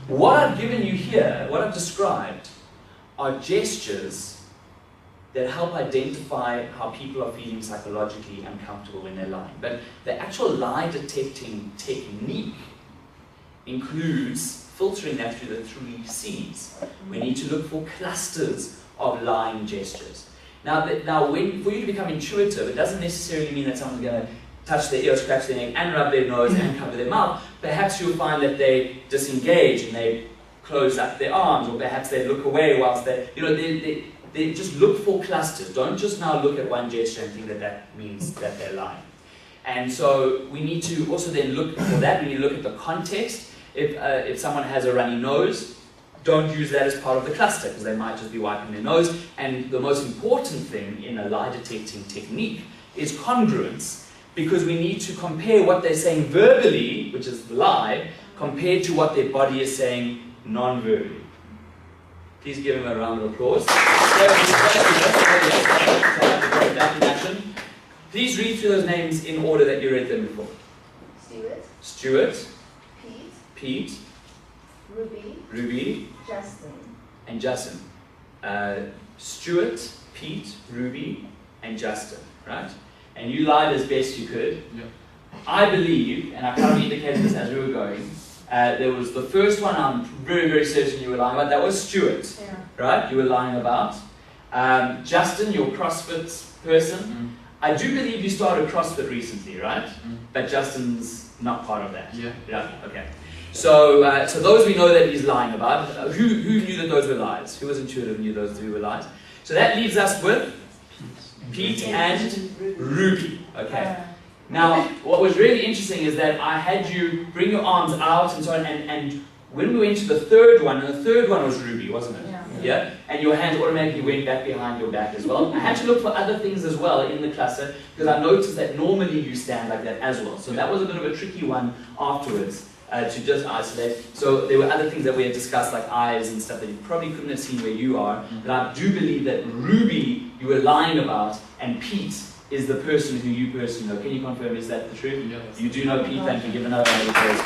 What I've given you here, what I've described, are gestures that help identify how people are feeling psychologically uncomfortable when they're lying. But the actual lie detecting technique includes filtering that through the 3 C's. We need to look for clusters of lying gestures. Now, for you to become intuitive, it doesn't necessarily mean that someone's going to touch their ear, scratch their neck, and rub their nose and cover their mouth. Perhaps you'll find that they disengage and they close up their arms, or perhaps they look away whilst they just look for clusters. Don't just now look at one gesture and think that that means that they're lying. And so we need to also then look for that. We need to look at the context. If someone has a runny nose, don't use that as part of the cluster, because they might just be wiping their nose. And the most important thing in a lie detecting technique is congruence, because we need to compare what they're saying verbally, which is the lie, compared to what their body is saying non-verbally. Please give him a round of applause. Please read through those names in order that you read them before. Stuart. Pete. Ruby. And Justin. Stuart, Pete, Ruby, and Justin, right? And you lied as best you could. Yeah. I believe, and I kind of indicated this as we were going, there was the first one I'm very, very certain you were lying about. That was Stuart, right? You were lying about. Justin, your CrossFit person. I do believe you started CrossFit recently, right? But Justin's not part of that. Yeah. Okay. So those we know that he's lying about. Who knew that those were lies? Who was intuitive and knew those 2 were lies? So that leaves us with Pete and Ruby. Okay. Now, what was really interesting is that I had you bring your arms out and so on, and when we went to the third one, and the third one was Ruby, wasn't it? Yeah. And your hands automatically went back behind your back as well. I had to look for other things as well in the cluster, because I noticed that normally you stand like that as well. So that was a bit of a tricky one afterwards. To just isolate. So there were other things that we had discussed, like eyes and stuff that you probably couldn't have seen where you are. But I do believe that Ruby you were lying about, and Pete is the person who you personally know. Can you confirm, is that the truth? Yes. You do know Pete, thank you. Give another round of applause.